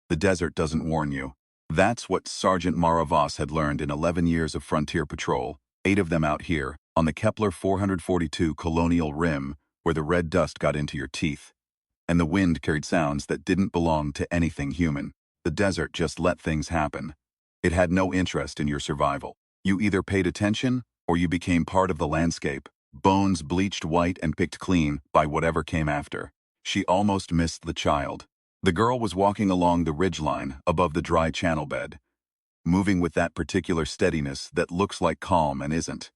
The desert doesn't warn you. That's what Sergeant Mara Voss had learned in 11 years of frontier patrol, 8 of them out here, on the Kepler 442 Colonial Rim, where the red dust got into your teeth. And the wind carried sounds that didn't belong to anything human. The desert just let things happen. It had no interest in your survival. You either paid attention, or you became part of the landscape, bones bleached white and picked clean by whatever came after. She almost missed the child. The girl was walking along the ridgeline above the dry channel bed, moving with that particular steadiness that looks like calm and isn't.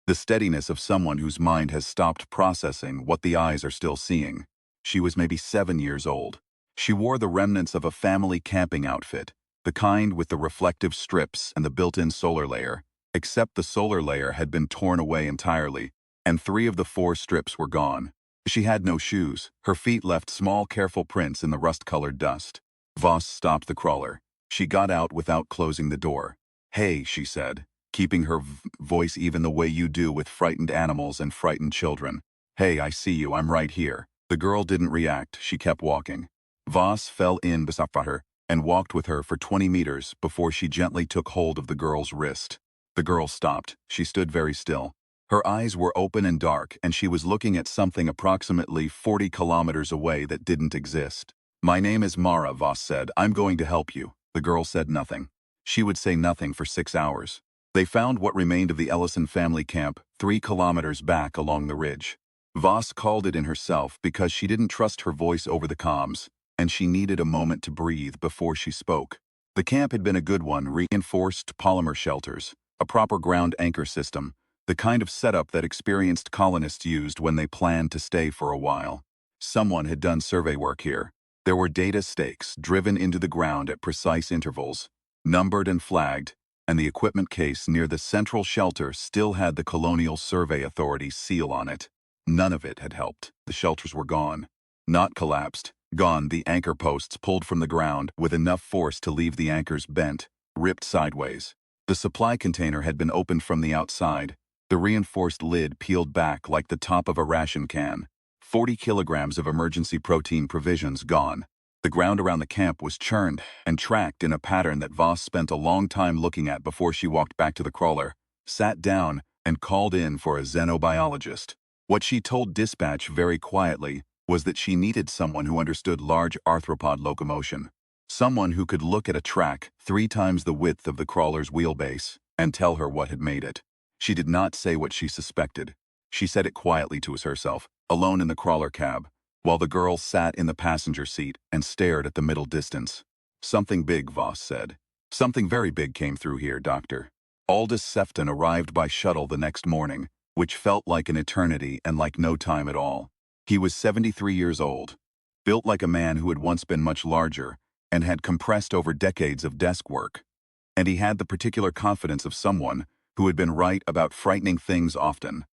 The steadiness of someone whose mind has stopped processing what the eyes are still seeing. She was maybe 7 years old. She wore the remnants of a family camping outfit, the kind with the reflective strips and the built-in solar layer, except the solar layer had been torn away entirely, and 3 of the 4 strips were gone. She had no shoes. Her feet left small, careful prints in the rust-colored dust. Voss stopped the crawler. She got out without closing the door. "Hey," she said, keeping her voice even the way you do with frightened animals and frightened children. "Hey, I see you, I'm right here." The girl didn't react, she kept walking. Voss fell in beside her and walked with her for 20 meters before she gently took hold of the girl's wrist. The girl stopped. She stood very still. Her eyes were open and dark, and she was looking at something approximately 40 kilometers away that didn't exist. "My name is Mara," Voss said. "I'm going to help you." The girl said nothing. She would say nothing for 6 hours. They found what remained of the Ellison family camp 3 kilometers back along the ridge. Voss called it in herself because she didn't trust her voice over the comms, and she needed a moment to breathe before she spoke. The camp had been a good one, reinforced polymer shelters, a proper ground anchor system, the kind of setup that experienced colonists used when they planned to stay for a while. Someone had done survey work here. There were data stakes driven into the ground at precise intervals, numbered and flagged, and the equipment case near the central shelter still had the Colonial Survey Authority's seal on it. None of it had helped. The shelters were gone. Not collapsed. Gone, the anchor posts pulled from the ground with enough force to leave the anchors bent, ripped sideways. The supply container had been opened from the outside, the reinforced lid peeled back like the top of a ration can. 40 kilograms of emergency protein provisions gone. The ground around the camp was churned and tracked in a pattern that Voss spent a long time looking at before she walked back to the crawler, sat down, and called in for a xenobiologist. What she told dispatch very quietly was that she needed someone who understood large arthropod locomotion. Someone who could look at a track 3 times the width of the crawler's wheelbase and tell her what had made it. She did not say what she suspected. She said it quietly to herself, alone in the crawler cab, while the girl sat in the passenger seat and stared at the middle distance. "Something big," Voss said. "Something very big came through here, Doctor." Aldous Sefton arrived by shuttle the next morning, which felt like an eternity and like no time at all. He was 73 years old, built like a man who had once been much larger and had compressed over decades of desk work. And he had the particular confidence of someone who had been right about frightening things often.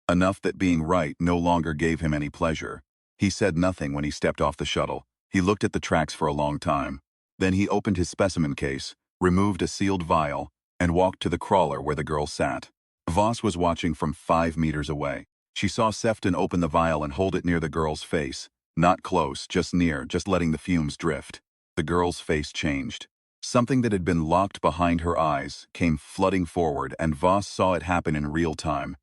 Enough that being right no longer gave him any pleasure. He said nothing when he stepped off the shuttle. He looked at the tracks for a long time. Then he opened his specimen case, removed a sealed vial, and walked to the crawler where the girl sat. Voss was watching from 5 meters away. She saw Sefton open the vial and hold it near the girl's face. Not close, just near, just letting the fumes drift. The girl's face changed. Something that had been locked behind her eyes came flooding forward, and Voss saw it happen in real time.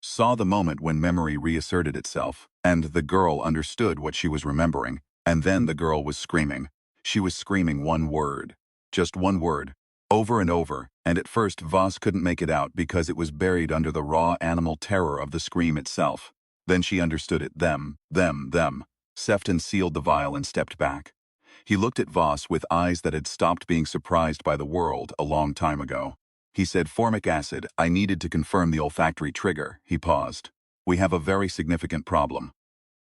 Saw the moment when memory reasserted itself, and the girl understood what she was remembering, and then the girl was screaming. She was screaming one word. Just one word. Over and over, and at first Voss couldn't make it out because it was buried under the raw animal terror of the scream itself. Then she understood it. Them. Sefton sealed the vial and stepped back. He looked at Voss with eyes that had stopped being surprised by the world a long time ago. He said, "Formic acid, I needed to confirm the olfactory trigger." He paused. "We have a very significant problem."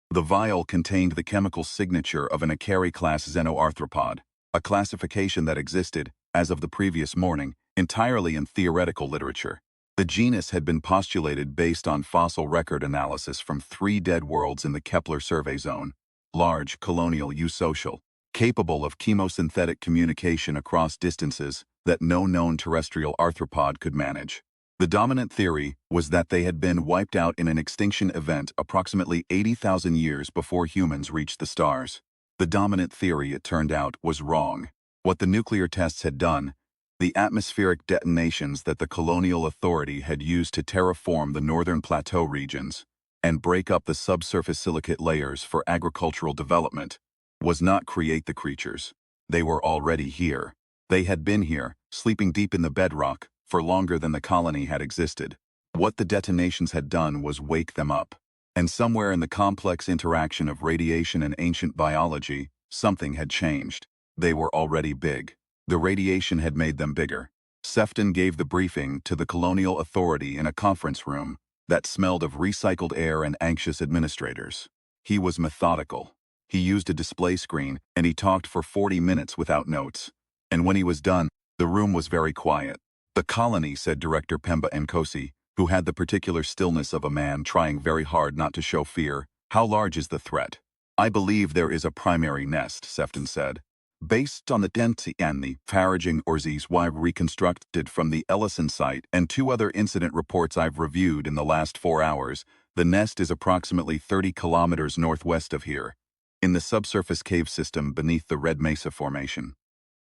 The vial contained the chemical signature of an Acari-class xenoarthropod, a classification that existed, as of the previous morning, entirely in theoretical literature. The genus had been postulated based on fossil record analysis from 3 dead worlds in the Kepler survey zone. Large, colonial, eusocial, capable of chemosynthetic communication across distances that no known terrestrial arthropod could manage. The dominant theory was that they had been wiped out in an extinction event approximately 80,000 years before humans reached the stars. The dominant theory, it turned out, was wrong. What the nuclear tests had done, the atmospheric detonations that the colonial authority had used to terraform the northern plateau regions and break up the subsurface silicate layers for agricultural development, was not create the creatures. They were already here. They had been here, sleeping deep in the bedrock, for longer than the colony had existed. What the detonations had done was wake them up. And somewhere in the complex interaction of radiation and ancient biology, something had changed. They were already big. The radiation had made them bigger. Sefton gave the briefing to the colonial authority in a conference room that smelled of recycled air and anxious administrators. He was methodical. He used a display screen, and he talked for 40 minutes without notes. And when he was done, the room was very quiet. "The colony," said Director Pemba Nkosi, who had the particular stillness of a man trying very hard not to show fear. "How large is the threat?" "I believe there is a primary nest," Sefton said. "Based on the density and the foraging Orcs I've reconstructed from the Ellison site and 2 other incident reports I've reviewed in the last 4 hours, the nest is approximately 30 kilometers northwest of here, in the subsurface cave system beneath the Red Mesa Formation."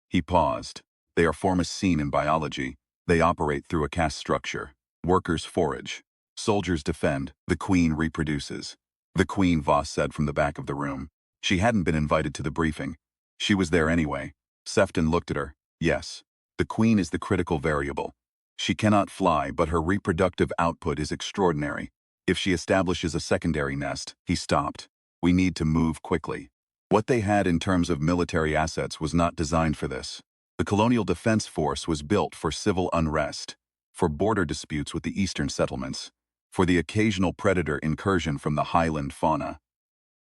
He paused. "They are forms seen in biology. They operate through a caste structure. Workers forage. Soldiers defend. The queen reproduces." "The queen," Voss said from the back of the room. She hadn't been invited to the briefing. She was there anyway. Sefton looked at her. "Yes. The queen is the critical variable. She cannot fly, but her reproductive output is extraordinary. If she establishes a secondary nest," he stopped. "We need to move quickly." What they had in terms of military assets was not designed for this. The Colonial Defense Force was built for civil unrest, for border disputes with the eastern settlements, for the occasional predator incursion from the highland fauna.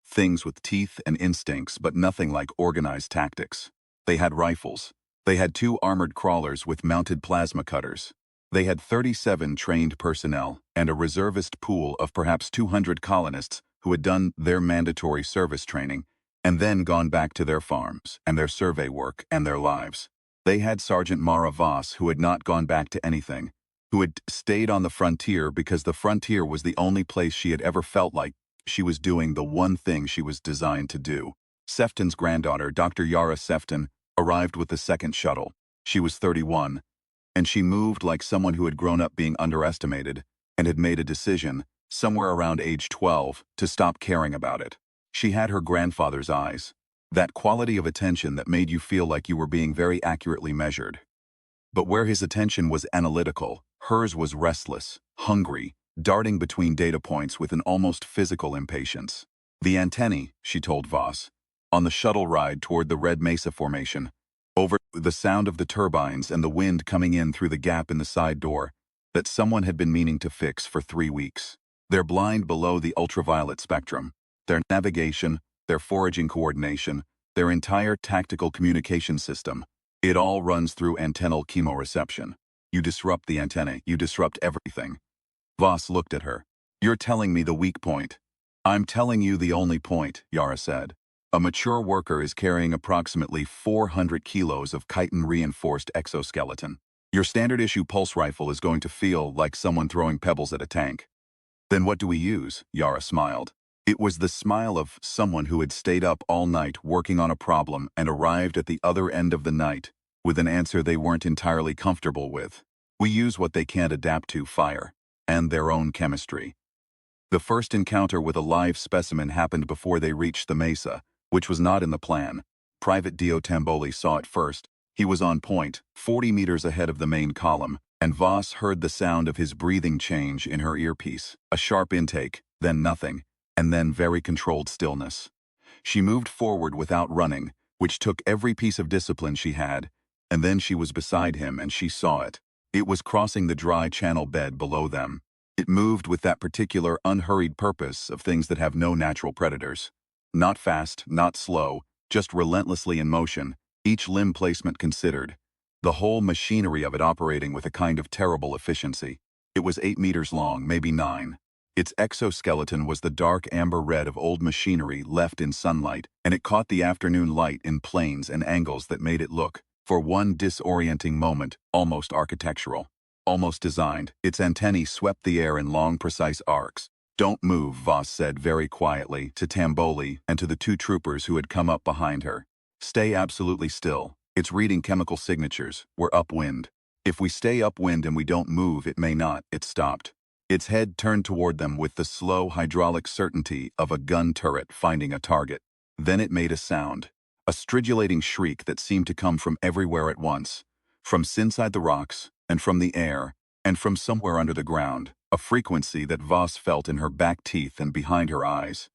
Things with teeth and instincts, but nothing like organized tactics. They had rifles. They had 2 armored crawlers with mounted plasma cutters. They had 37 trained personnel and a reservist pool of perhaps 200 colonists who had done their mandatory service training and then gone back to their farms and their survey work and their lives. They had Sergeant Mara Voss, who had not gone back to anything, who had stayed on the frontier because the frontier was the only place she had ever felt like she was doing the one thing she was designed to do. Sefton's granddaughter, Dr. Yara Sefton, arrived with the second shuttle. She was 31, and she moved like someone who had grown up being underestimated and had made a decision, somewhere around age 12, to stop caring about it. She had her grandfather's eyes, that quality of attention that made you feel like you were being very accurately measured. But where his attention was analytical, hers was restless, hungry, darting between data points with an almost physical impatience. "The antennae," she told Voss, "on the shuttle ride toward the Red Mesa Formation, over the sound of the turbines and the wind coming in through the gap in the side door, that someone had been meaning to fix for 3 weeks. They're blind below the ultraviolet spectrum. Their navigation, their foraging coordination, their entire tactical communication system, it all runs through antennal chemoreception. You disrupt the antennae, you disrupt everything." Voss looked at her. "You're telling me the weak point." "I'm telling you the only point," Yara said. "A mature worker is carrying approximately 400 kilos of chitin-reinforced exoskeleton. Your standard-issue pulse rifle is going to feel like someone throwing pebbles at a tank." "Then what do we use?" Yara smiled. It was the smile of someone who had stayed up all night working on a problem and arrived at the other end of the night with an answer they weren't entirely comfortable with. "We use what they can't adapt to: fire. And their own chemistry." The first encounter with a live specimen happened before they reached the mesa, which was not in the plan. Private Dio Tamboli saw it first. He was on point, 40 meters ahead of the main column, and Voss heard the sound of his breathing change in her earpiece. A sharp intake, then nothing, and then very controlled stillness. She moved forward without running, which took every piece of discipline she had, and then she was beside him and she saw it. It was crossing the dry channel bed below them. It moved with that particular unhurried purpose of things that have no natural predators. Not fast, not slow, just relentlessly in motion, each limb placement considered. The whole machinery of it operating with a kind of terrible efficiency. It was 8 meters long, maybe 9. Its exoskeleton was the dark amber red of old machinery left in sunlight, and it caught the afternoon light in planes and angles that made it look, for one disorienting moment, almost architectural. Almost designed. Its antennae swept the air in long, precise arcs. "Don't move," Voss said very quietly to Tamboli and to the 2 troopers who had come up behind her. "Stay absolutely still. It's reading chemical signatures. We're upwind. If we stay upwind and we don't move, it may not. It stopped. Its head turned toward them with the slow hydraulic certainty of a gun turret finding a target. Then it made a sound. A stridulating shriek that seemed to come from everywhere at once. From inside the rocks, and from the air, and from somewhere under the ground. A frequency that Voss felt in her back teeth and behind her eyes.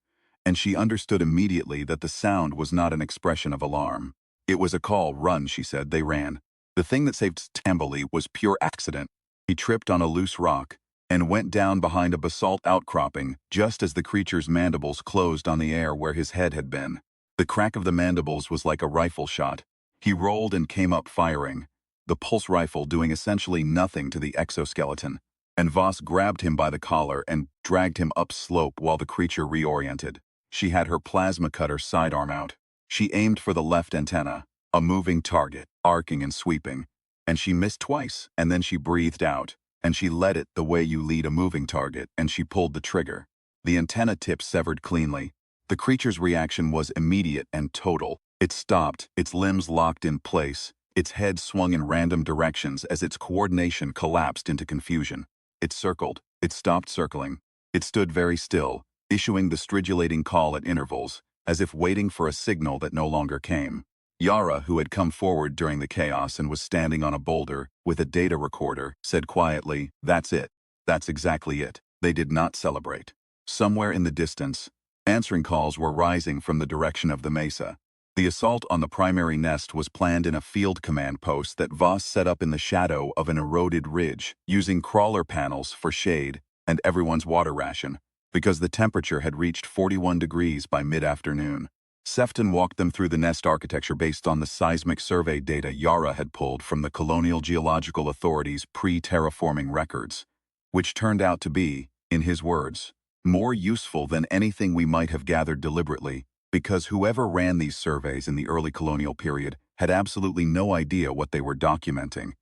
And she understood immediately that the sound was not an expression of alarm. It was a call. Run, she said. They ran. The thing that saved Tamboli was pure accident. He tripped on a loose rock and went down behind a basalt outcropping just as the creature's mandibles closed on the air where his head had been. The crack of the mandibles was like a rifle shot. He rolled and came up firing, the pulse rifle doing essentially nothing to the exoskeleton, and Voss grabbed him by the collar and dragged him upslope while the creature reoriented. She had her plasma cutter sidearm out. She aimed for the left antenna, a moving target, arcing and sweeping, and she missed twice, and then she breathed out, and she let it the way you lead a moving target, and she pulled the trigger. The antenna tip severed cleanly. The creature's reaction was immediate and total. It stopped, its limbs locked in place, its head swung in random directions as its coordination collapsed into confusion. It circled, it stopped circling. It stood very still, issuing the stridulating call at intervals, as if waiting for a signal that no longer came. Yara, who had come forward during the chaos and was standing on a boulder with a data recorder, said quietly, "That's it. That's exactly it." They did not celebrate. Somewhere in the distance, answering calls were rising from the direction of the mesa. The assault on the primary nest was planned in a field command post that Voss set up in the shadow of an eroded ridge, using crawler panels for shade and everyone's water ration, because the temperature had reached 41 degrees by mid-afternoon. Sefton walked them through the nest architecture based on the seismic survey data Yara had pulled from the Colonial Geological Authority's pre-terraforming records, which turned out to be, in his words, more useful than anything we might have gathered deliberately, because whoever ran these surveys in the early colonial period had absolutely no idea what they were documenting.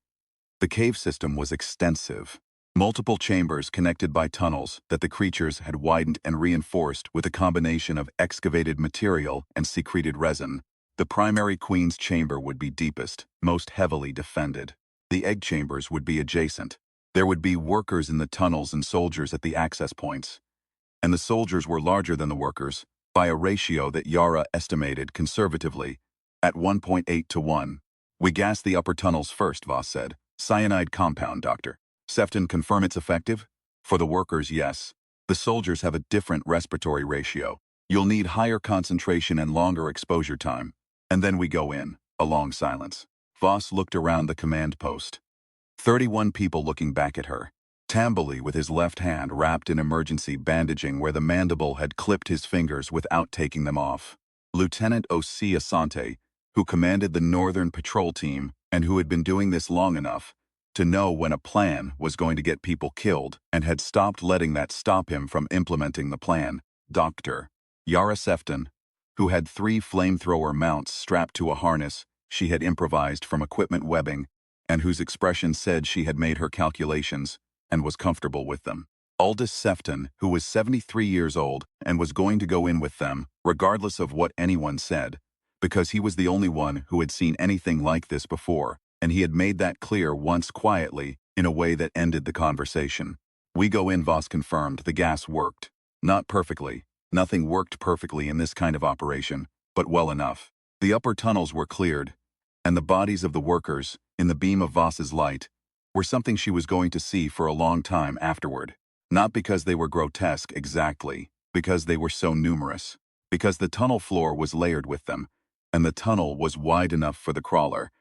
The cave system was extensive. Multiple chambers connected by tunnels that the creatures had widened and reinforced with a combination of excavated material and secreted resin. The primary queen's chamber would be deepest, most heavily defended. The egg chambers would be adjacent. There would be workers in the tunnels and soldiers at the access points. And the soldiers were larger than the workers, by a ratio that Yara estimated conservatively at 1.8 to 1. "We gas the upper tunnels first," Voss said. "Cyanide compound, Doctor." Sefton, "Confirm it's effective?" "For the workers, yes. The soldiers have a different respiratory ratio. You'll need higher concentration and longer exposure time. And then we go in." A long silence. Voss looked around the command post. 31 people looking back at her. Tamboli with his left hand wrapped in emergency bandaging where the mandible had clipped his fingers without taking them off. Lieutenant O.C. Asante, who commanded the Northern Patrol Team and who had been doing this long enough to know when a plan was going to get people killed and had stopped letting that stop him from implementing the plan. Dr. Yara Sefton, who had 3 flamethrower mounts strapped to a harness she had improvised from equipment webbing and whose expression said she had made her calculations and was comfortable with them. Aldous Sefton, who was 73 years old and was going to go in with them, regardless of what anyone said, because he was the only one who had seen anything like this before, and he had made that clear once quietly in a way that ended the conversation. "We go in," Voss confirmed. The gas worked. Not perfectly. Nothing worked perfectly in this kind of operation, but well enough. The upper tunnels were cleared, and the bodies of the workers, in the beam of Voss's light, were something she was going to see for a long time afterward. Not because they were grotesque exactly, because they were so numerous. Because the tunnel floor was layered with them, and the tunnel was wide enough for the crawler,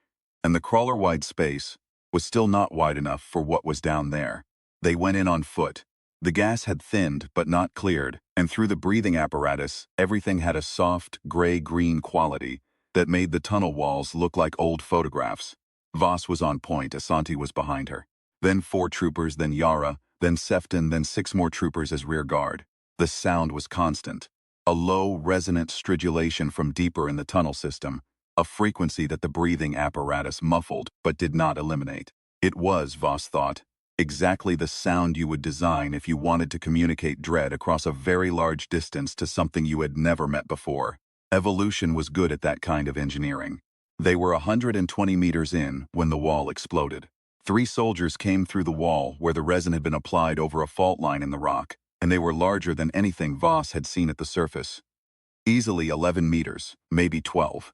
and the crawler-wide space was still not wide enough for what was down there. They went in on foot. The gas had thinned but not cleared, and through the breathing apparatus, everything had a soft, gray-green quality that made the tunnel walls look like old photographs. Voss was on point, Asante was behind her. Then 4 troopers, then Yara, then Sefton, then 6 more troopers as rear guard. The sound was constant. A low, resonant stridulation from deeper in the tunnel system, a frequency that the breathing apparatus muffled but did not eliminate. It was, Voss thought, exactly the sound you would design if you wanted to communicate dread across a very large distance to something you had never met before. Evolution was good at that kind of engineering. They were 120 meters in when the wall exploded. 3 soldiers came through the wall where the resin had been applied over a fault line in the rock, and they were larger than anything Voss had seen at the surface. Easily 11 meters, maybe 12.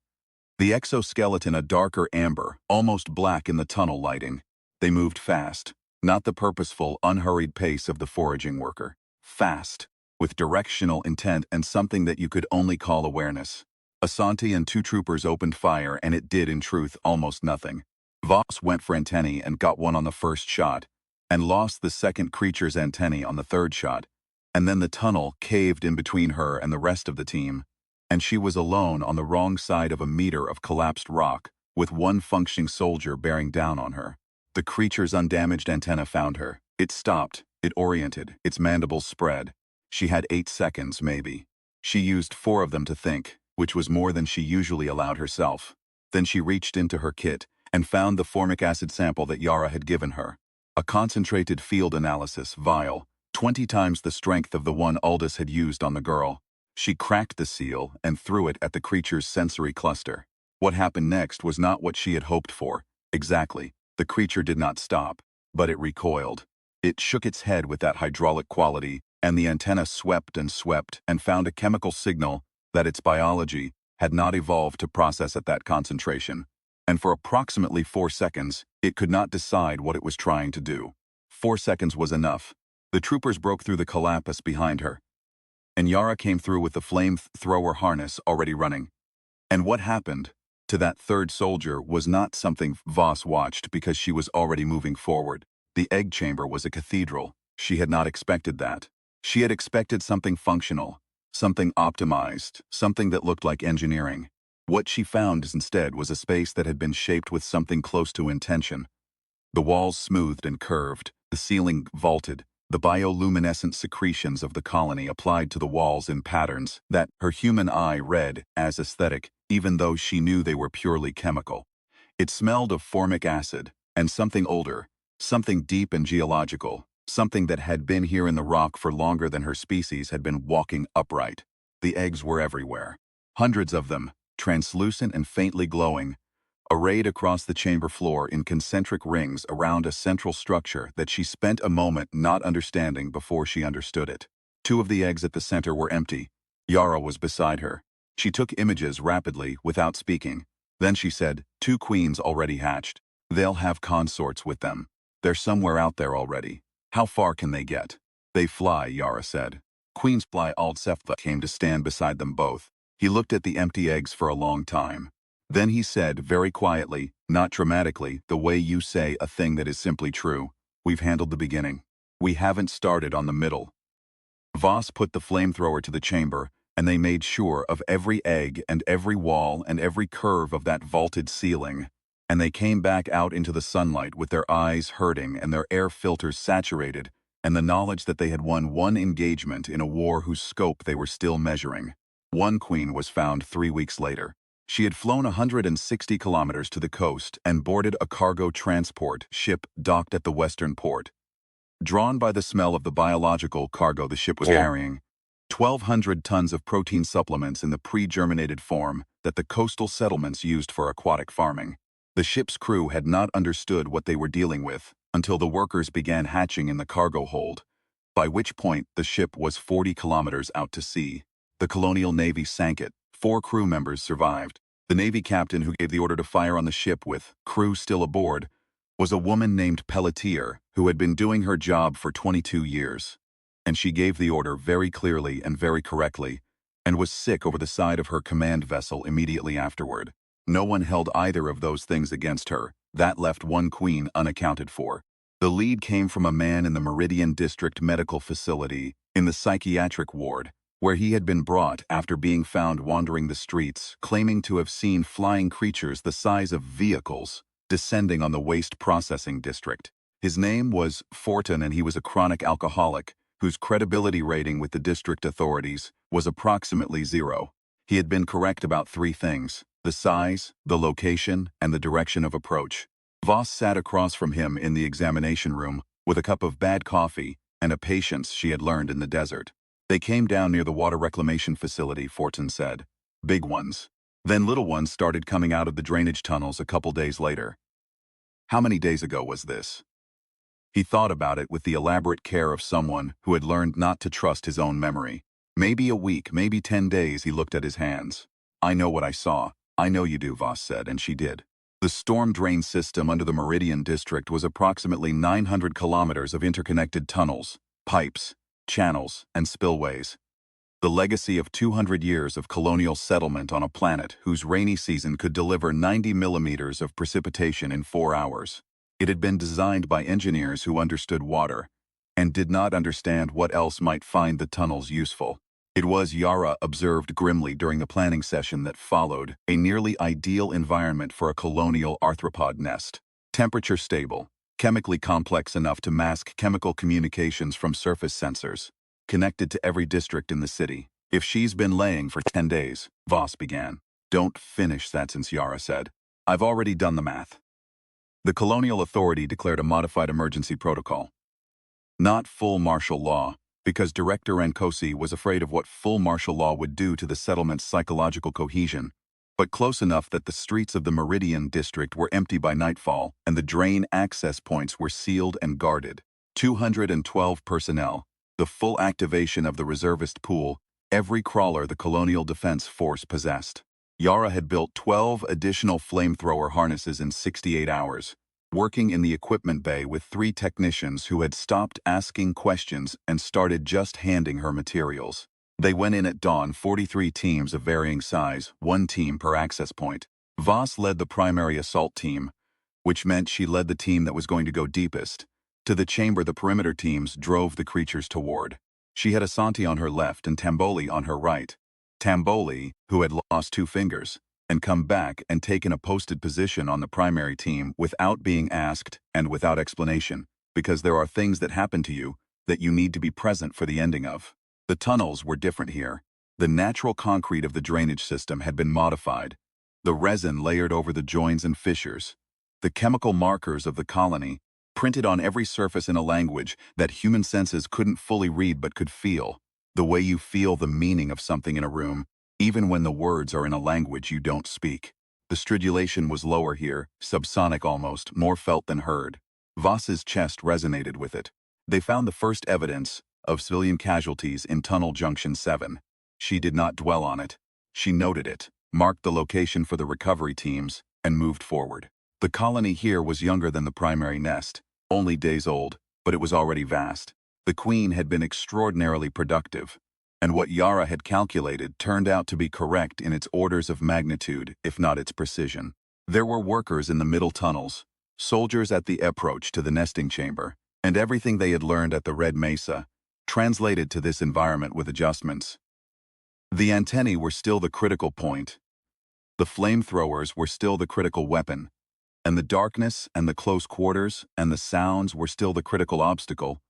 The exoskeleton a darker amber, almost black in the tunnel lighting. They moved fast, not the purposeful, unhurried pace of the foraging worker. Fast, with directional intent and something that you could only call awareness. Asante and 2 troopers opened fire, and it did, in truth, almost nothing. Voss went for antennae and got one on the first shot, and lost the second creature's antennae on the third shot. And then the tunnel caved in between her and the rest of the team, and she was alone on the wrong side of a meter of collapsed rock, with one functioning soldier bearing down on her. The creature's undamaged antenna found her. It stopped, it oriented, its mandibles spread. She had 8 seconds, maybe. She used 4 of them to think, which was more than she usually allowed herself. Then she reached into her kit and found the formic acid sample that Yara had given her. A concentrated field analysis vial, 20 times the strength of the one Aldous had used on the girl. She cracked the seal and threw it at the creature's sensory cluster. What happened next was not what she had hoped for. Exactly. The creature did not stop, but it recoiled. It shook its head with that hydraulic quality, and the antenna swept and found a chemical signal that its biology had not evolved to process at that concentration. And for approximately 4 seconds, it could not decide what it was trying to do. 4 seconds was enough. The troopers broke through the calapace behind her, and Yara came through with the flamethrower harness already running. And what happened to that third soldier was not something Voss watched because she was already moving forward. The egg chamber was a cathedral. She had not expected that. She had expected something functional, something optimized, something that looked like engineering. What she found instead was a space that had been shaped with something close to intention. The walls smoothed and curved, the ceiling vaulted, the bioluminescent secretions of the colony applied to the walls in patterns that her human eye read as aesthetic, even though she knew they were purely chemical. It smelled of formic acid, and something older, something deep and geological, something that had been here in the rock for longer than her species had been walking upright. The eggs were everywhere. Hundreds of them, translucent and faintly glowing, arrayed across the chamber floor in concentric rings around a central structure that she spent a moment not understanding before she understood it. 2 of the eggs at the center were empty. Yara was beside her. She took images rapidly, without speaking. Then she said, 2 queens already hatched. They'll have consorts with them. They're somewhere out there already. How far can they get? They fly, Yara said. Queens fly. Aldsefta came to stand beside them both. He looked at the empty eggs for a long time. Then he said, very quietly, not dramatically, the way you say a thing that is simply true. We've handled the beginning. We haven't started on the middle. Voss put the flamethrower to the chamber, and they made sure of every egg and every wall and every curve of that vaulted ceiling. And they came back out into the sunlight with their eyes hurting and their air filters saturated, and the knowledge that they had won one engagement in a war whose scope they were still measuring. One queen was found 3 weeks later. She had flown 160 kilometers to the coast and boarded a cargo transport ship docked at the western port. Drawn by the smell of the biological cargo the ship was carrying, 1,200 tons of protein supplements in the pre-germinated form that the coastal settlements used for aquatic farming. The ship's crew had not understood what they were dealing with until the workers began hatching in the cargo hold, by which point the ship was 40 kilometers out to sea. The Colonial Navy sank it. 4 crew members survived. The Navy captain who gave the order to fire on the ship with crew still aboard was a woman named Pelletier who had been doing her job for 22 years. And she gave the order very clearly and very correctly, and was sick over the side of her command vessel immediately afterward. No one held either of those things against her. That left 1 queen unaccounted for. The lead came from a man in the Meridian District Medical Facility in the psychiatric ward, where he had been brought after being found wandering the streets, claiming to have seen flying creatures the size of vehicles descending on the waste processing district. His name was Fortin, and he was a chronic alcoholic whose credibility rating with the district authorities was approximately 0. He had been correct about 3 things: the size, the location, and the direction of approach. Voss sat across from him in the examination room with a cup of bad coffee and a patience she had learned in the desert. They came down near the water reclamation facility, Fortin said. Big ones. Then little ones started coming out of the drainage tunnels a couple days later. How many days ago was this? He thought about it with the elaborate care of someone who had learned not to trust his own memory. Maybe a week, maybe 10 days, he looked at his hands. I know what I saw. I know you do, Voss said, and she did. The storm drain system under the Meridian District was approximately 900 kilometers of interconnected tunnels, pipes, channels, and spillways. The legacy of 200 years of colonial settlement on a planet whose rainy season could deliver 90 millimeters of precipitation in 4 hours. It had been designed by engineers who understood water and did not understand what else might find the tunnels useful. It was, Yara observed grimly during the planning session that followed, a nearly ideal environment for a colonial arthropod nest. Temperature stable, chemically complex enough to mask chemical communications from surface sensors, connected to every district in the city. If she's been laying for 10 days, Voss began. Don't finish that sentence, Yara said. I've already done the math. The colonial authority declared a modified emergency protocol. Not full martial law, because Director Nkosi was afraid of what full martial law would do to the settlement's psychological cohesion, but close enough that the streets of the Meridian District were empty by nightfall and the drain access points were sealed and guarded. 212 personnel, the full activation of the reservist pool, every crawler the Colonial Defense Force possessed. Yara had built 12 additional flamethrower harnesses in 68 hours, working in the equipment bay with 3 technicians who had stopped asking questions and started just handing her materials. They went in at dawn, 43 teams of varying size, 1 team per access point. Voss led the primary assault team, which meant she led the team that was going to go deepest. To the chamber the perimeter teams drove the creatures toward. She had Asante on her left and Tamboli on her right. Tamboli, who had lost 2 fingers, and come back and taken a posted position on the primary team without being asked and without explanation, because there are things that happen to you that you need to be present for the ending of. The tunnels were different here. The natural concrete of the drainage system had been modified, the resin layered over the joins and fissures, the chemical markers of the colony, printed on every surface in a language that human senses couldn't fully read but could feel, the way you feel the meaning of something in a room, even when the words are in a language you don't speak. The stridulation was lower here, subsonic almost, more felt than heard. Voss's chest resonated with it. They found the first evidence of civilian casualties in Tunnel Junction 7. She did not dwell on it. She noted it, marked the location for the recovery teams, and moved forward. The colony here was younger than the primary nest, only days old, but it was already vast. The queen had been extraordinarily productive, and what Yara had calculated turned out to be correct in its orders of magnitude, if not its precision. There were workers in the middle tunnels, soldiers at the approach to the nesting chamber, and everything they had learned at the Red Mesa, translated to this environment with adjustments. The antennae were still the critical point. The flamethrowers were still the critical weapon, and the darkness and the close quarters and the sounds were still the critical obstacle,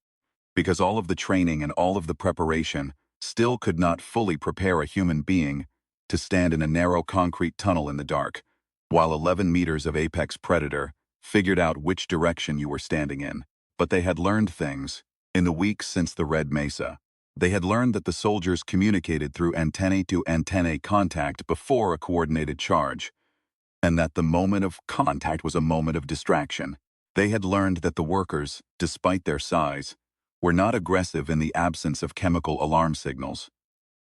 because all of the training and all of the preparation still could not fully prepare a human being to stand in a narrow concrete tunnel in the dark, while 11 meters of apex predator figured out which direction you were standing in. But they had learned things. In the weeks since the Red Mesa, they had learned that the soldiers communicated through antennae-to-antennae contact before a coordinated charge, and that the moment of contact was a moment of distraction. They had learned that the workers, despite their size, were not aggressive in the absence of chemical alarm signals,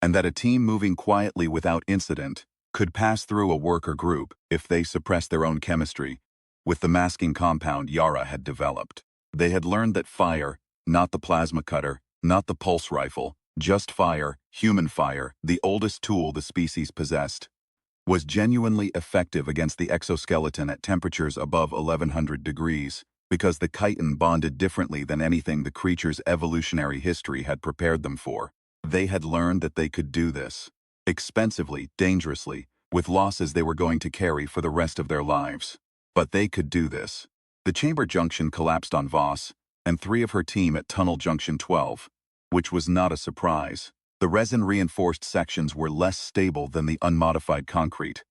and that a team moving quietly without incident could pass through a worker group if they suppressed their own chemistry with the masking compound Yara had developed. They had learned that fire, not the plasma cutter, not the pulse rifle, just fire, human fire, the oldest tool the species possessed, was genuinely effective against the exoskeleton at temperatures above 1100 degrees, because the chitin bonded differently than anything the creature's evolutionary history had prepared them for. They had learned that they could do this, expensively, dangerously, with losses they were going to carry for the rest of their lives. But they could do this. The chamber junction collapsed on Voss and 3 of her team at Tunnel Junction 12, which was not a surprise. The resin-reinforced sections were less stable than the unmodified concrete,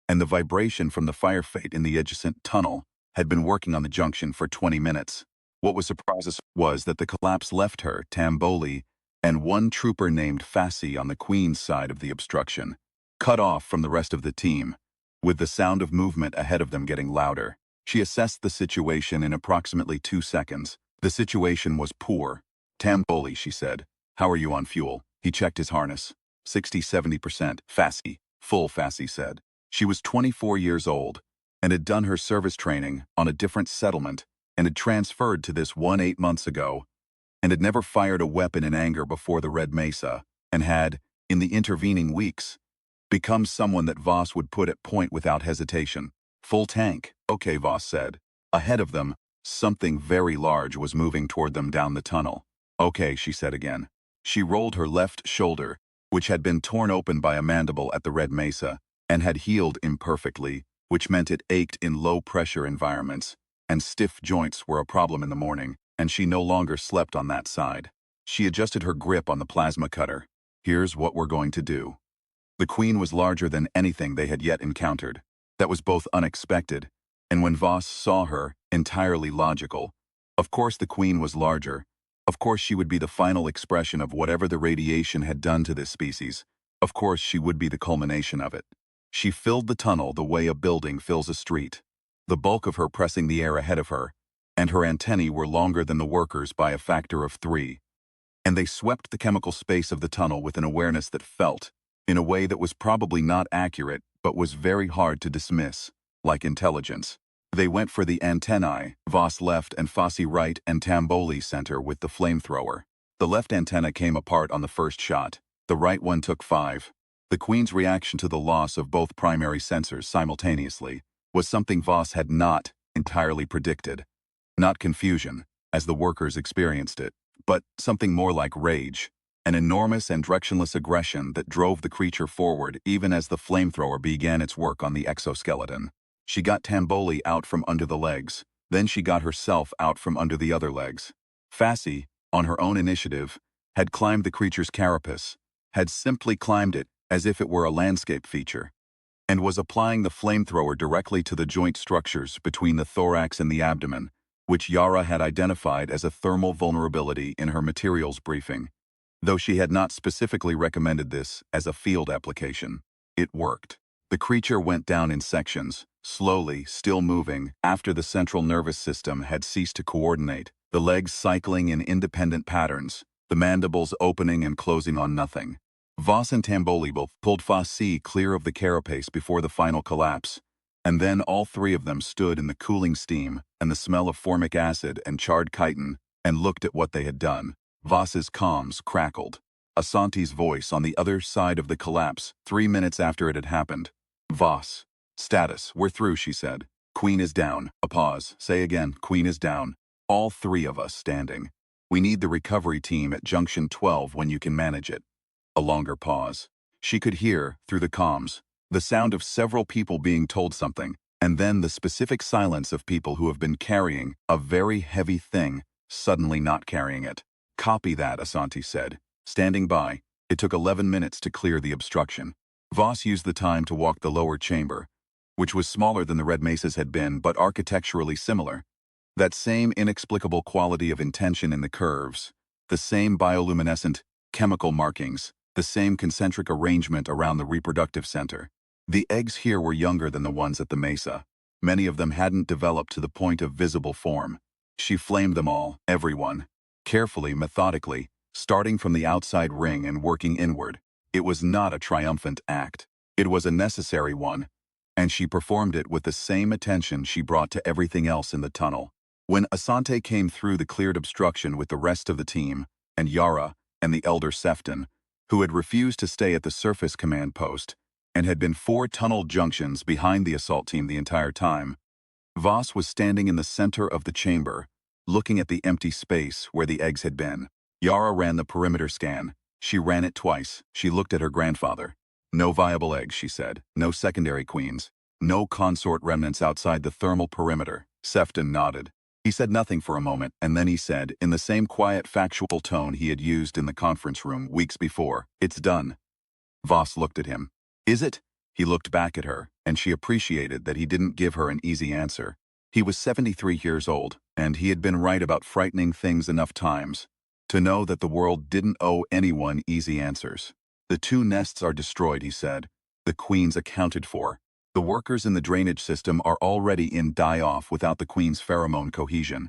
and the vibration from the fire fate in the adjacent tunnel had been working on the junction for 20 minutes. What was surprising was that the collapse left her, Tamboli, and 1 trooper named Fassi on the Queen's side of the obstruction, cut off from the rest of the team, with the sound of movement ahead of them getting louder. She assessed the situation in approximately 2 seconds. The situation was poor. "Tamboli," she said. "How are you on fuel?" He checked his harness. 60–70%. Fassy. Full, Fassy said. She was 24 years old and had done her service training on a different settlement and had transferred to this one 8 months ago and had never fired a weapon in anger before the Red Mesa and had, in the intervening weeks, become someone that Voss would put at point without hesitation. "Full tank." "Okay," Voss said. Ahead of them, something very large was moving toward them down the tunnel. "Okay," she said again. She rolled her left shoulder, which had been torn open by a mandible at the Red Mesa, and had healed imperfectly, which meant it ached in low-pressure environments, and stiff joints were a problem in the morning, and she no longer slept on that side. She adjusted her grip on the plasma cutter. "Here's what we're going to do." The Queen was larger than anything they had yet encountered. That was both unexpected, and when Voss saw her, entirely logical. Of course the Queen was larger. Of course she would be the final expression of whatever the radiation had done to this species. Of course she would be the culmination of it. She filled the tunnel the way a building fills a street, the bulk of her pressing the air ahead of her, and her antennae were longer than the workers by a factor of 3. And they swept the chemical space of the tunnel with an awareness that felt, in a way that was probably not accurate but was very hard to dismiss, like intelligence. They went for the antennae, Voss left and Fassi right and Tamboli center with the flamethrower. The left antenna came apart on the first shot. The right one took 5. The Queen's reaction to the loss of both primary sensors simultaneously was something Voss had not entirely predicted. Not confusion, as the workers experienced it, but something more like rage. An enormous and directionless aggression that drove the creature forward even as the flamethrower began its work on the exoskeleton. She got Tamboli out from under the legs. Then she got herself out from under the other legs. Fassi, on her own initiative, had climbed the creature's carapace, had simply climbed it as if it were a landscape feature, and was applying the flamethrower directly to the joint structures between the thorax and the abdomen, which Yara had identified as a thermal vulnerability in her materials briefing. Though she had not specifically recommended this as a field application, it worked. The creature went down in sections, slowly, still moving, after the central nervous system had ceased to coordinate, the legs cycling in independent patterns, the mandibles opening and closing on nothing. Voss and Tamboli both pulled Fassi clear of the carapace before the final collapse, and then all 3 of them stood in the cooling steam and the smell of formic acid and charred chitin and looked at what they had done. Voss's comms crackled. Asante's voice on the other side of the collapse, 3 minutes after it had happened. "Voss. Status. We're through," she said. "Queen is down." A pause. "Say again. Queen is down. All 3 of us standing. We need the recovery team at Junction 12 when you can manage it." A longer pause. She could hear, through the comms, the sound of several people being told something, and then the specific silence of people who have been carrying a very heavy thing, suddenly not carrying it. "Copy that," Asante said. Standing by, it took 11 minutes to clear the obstruction. Voss used the time to walk the lower chamber, which was smaller than the Red Mesas had been but architecturally similar. That same inexplicable quality of intention in the curves, the same bioluminescent chemical markings, the same concentric arrangement around the reproductive center. The eggs here were younger than the ones at the Mesa. Many of them hadn't developed to the point of visible form. She flamed them all, everyone. Carefully, methodically, starting from the outside ring and working inward. It was not a triumphant act. It was a necessary one, and she performed it with the same attention she brought to everything else in the tunnel. When Asante came through the cleared obstruction with the rest of the team, and Yara, and the elder Sefton, who had refused to stay at the surface command post, and had been 4 tunnel junctions behind the assault team the entire time, Voss was standing in the center of the chamber, looking at the empty space where the eggs had been. Yara ran the perimeter scan. She ran it twice. She looked at her grandfather. "No viable eggs," she said. "No secondary queens. No consort remnants outside the thermal perimeter." Sefton nodded. He said nothing for a moment, and then he said, in the same quiet, factual tone he had used in the conference room weeks before, "It's done." Voss looked at him. "Is it?" He looked back at her, and she appreciated that he didn't give her an easy answer. He was 73 years old, and he had been right about frightening things enough times to know that the world didn't owe anyone easy answers. "The 2 nests are destroyed," he said. The queens accounted for. The workers in the drainage system are already in die-off without the queen's pheromone cohesion.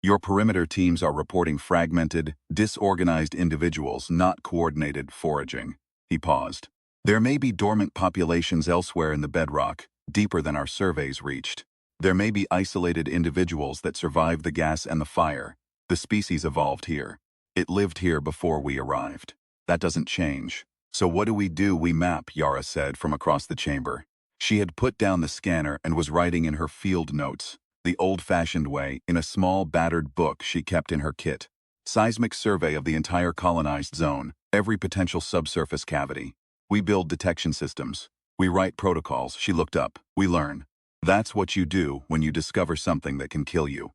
Your perimeter teams are reporting fragmented, disorganized individuals, not coordinated foraging. He paused. There may be dormant populations elsewhere in the bedrock, deeper than our surveys reached. There may be isolated individuals that survived the gas and the fire. The species evolved here. It lived here before we arrived. That doesn't change. So what do? We map, Yara said from across the chamber. She had put down the scanner and was writing in her field notes, the old-fashioned way, in a small battered book she kept in her kit. Seismic survey of the entire colonized zone, every potential subsurface cavity. We build detection systems. We write protocols. She looked up. We learn. That's what you do when you discover something that can kill you.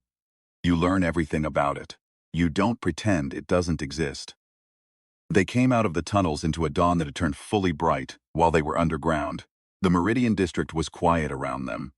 You learn everything about it. You don't pretend it doesn't exist. They came out of the tunnels into a dawn that had turned fully bright while they were underground. The Meridian District was quiet around them.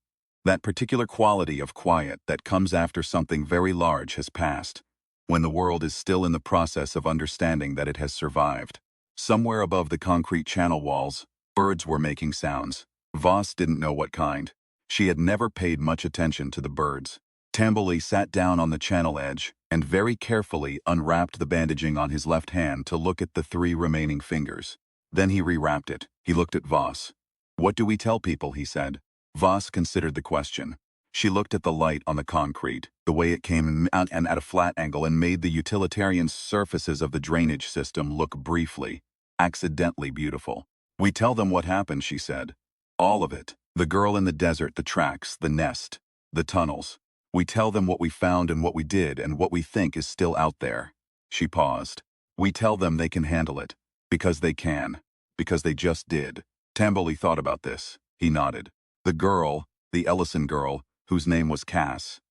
That particular quality of quiet that comes after something very large has passed, when the world is still in the process of understanding that it has survived. Somewhere above the concrete channel walls, birds were making sounds. Voss didn't know what kind. She had never paid much attention to the birds. Tamboli sat down on the channel edge and very carefully unwrapped the bandaging on his left hand to look at the 3 remaining fingers. Then he rewrapped it. He looked at Voss. "What do we tell people?" he said. Voss considered the question. She looked at the light on the concrete, the way it came out and at a flat angle and made the utilitarian surfaces of the drainage system look briefly, accidentally beautiful. "We tell them what happened," she said. "All of it. The girl in the desert, the tracks, the nest, the tunnels. We tell them what we found and what we did and what we think is still out there." She paused. "We tell them they can handle it. Because they can. Because they just did." Tamboli thought about this. He nodded. The girl, the Ellison girl, whose name was Cass,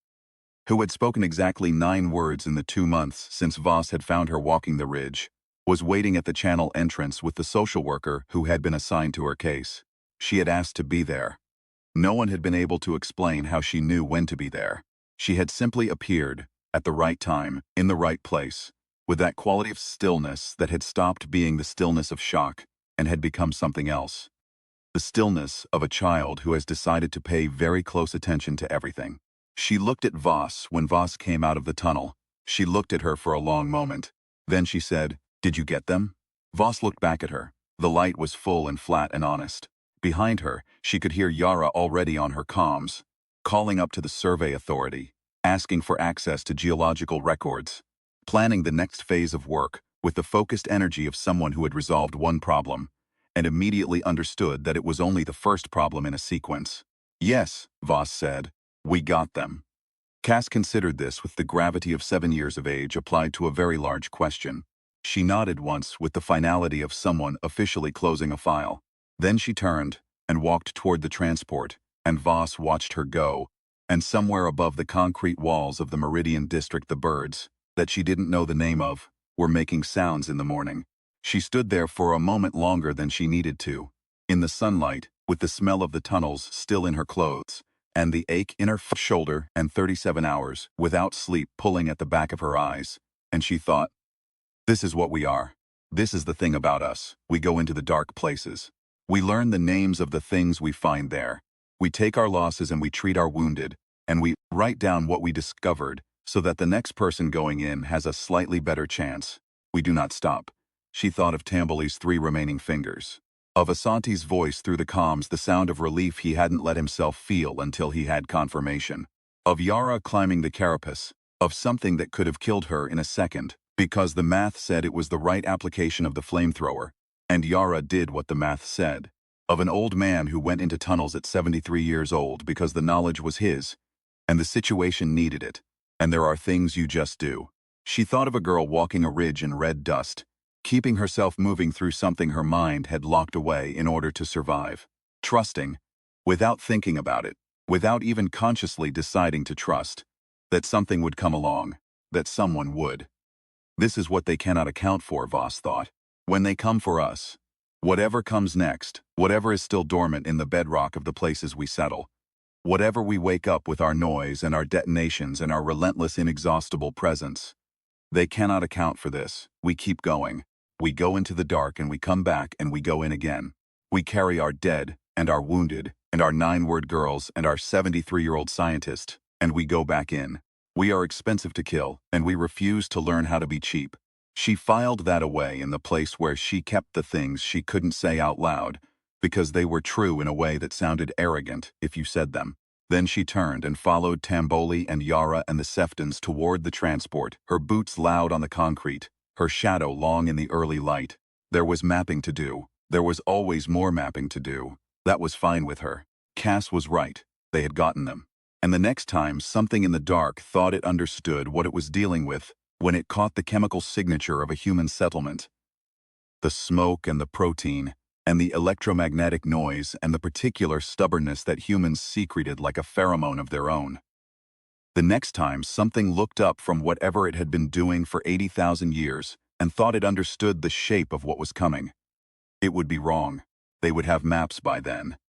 who had spoken exactly 9 words in the 2 months since Voss had found her walking the ridge, was waiting at the channel entrance with the social worker who had been assigned to her case. She had asked to be there. No one had been able to explain how she knew when to be there. She had simply appeared, at the right time, in the right place, with that quality of stillness that had stopped being the stillness of shock and had become something else. The stillness of a child who has decided to pay very close attention to everything. She looked at Voss when Voss came out of the tunnel. She looked at her for a long moment. Then she said, "Did you get them?" Voss looked back at her. The light was full and flat and honest. Behind her, she could hear Yara already on her comms, calling up to the survey authority, asking for access to geological records, planning the next phase of work with the focused energy of someone who had resolved one problem and immediately understood that it was only the first problem in a sequence. "Yes," Voss said, "we got them." Cass considered this with the gravity of 7 years of age applied to a very large question. She nodded once with the finality of someone officially closing a file. Then she turned and walked toward the transport, and Voss watched her go, and somewhere above the concrete walls of the Meridian District the birds, that she didn't know the name of, were making sounds in the morning. She stood there for a moment longer than she needed to, in the sunlight, with the smell of the tunnels still in her clothes, and the ache in her shoulder and 37 hours without sleep pulling at the back of her eyes, and she thought, "This is what we are. This is the thing about us. We go into the dark places. We learn the names of the things we find there. We take our losses and we treat our wounded, and we write down what we discovered so that the next person going in has a slightly better chance. We do not stop." She thought of Tamboli's 3 remaining fingers. Of Asante's voice through the comms, the sound of relief he hadn't let himself feel until he had confirmation. Of Yara climbing the carapace. Of something that could have killed her in a second, because the math said it was the right application of the flamethrower, and Yara did what the math said. Of an old man who went into tunnels at 73 years old because the knowledge was his, and the situation needed it, and there are things you just do. She thought of a girl walking a ridge in red dust, keeping herself moving through something her mind had locked away in order to survive. Trusting, without thinking about it, without even consciously deciding to trust, that something would come along, that someone would. This is what they cannot account for, Voss thought. When they come for us, whatever comes next, whatever is still dormant in the bedrock of the places we settle, whatever we wake up with our noise and our detonations and our relentless, inexhaustible presence, they cannot account for this. We keep going. We go into the dark and we come back and we go in again. We carry our dead, and our wounded, and our 9-word girls, and our 73-year-old scientist, and we go back in. We are expensive to kill, and we refuse to learn how to be cheap. She filed that away in the place where she kept the things she couldn't say out loud, because they were true in a way that sounded arrogant if you said them. Then she turned and followed Tamboli and Yara and the Seftons toward the transport, her boots loud on the concrete, her shadow long in the early light. There was mapping to do. There was always more mapping to do. That was fine with her. Cass was right. They had gotten them. And the next time something in the dark thought it understood what it was dealing with, when it caught the chemical signature of a human settlement, the smoke and the protein, and the electromagnetic noise and the particular stubbornness that humans secreted like a pheromone of their own. The next time something looked up from whatever it had been doing for 80,000 years and thought it understood the shape of what was coming, it would be wrong. They would have maps by then.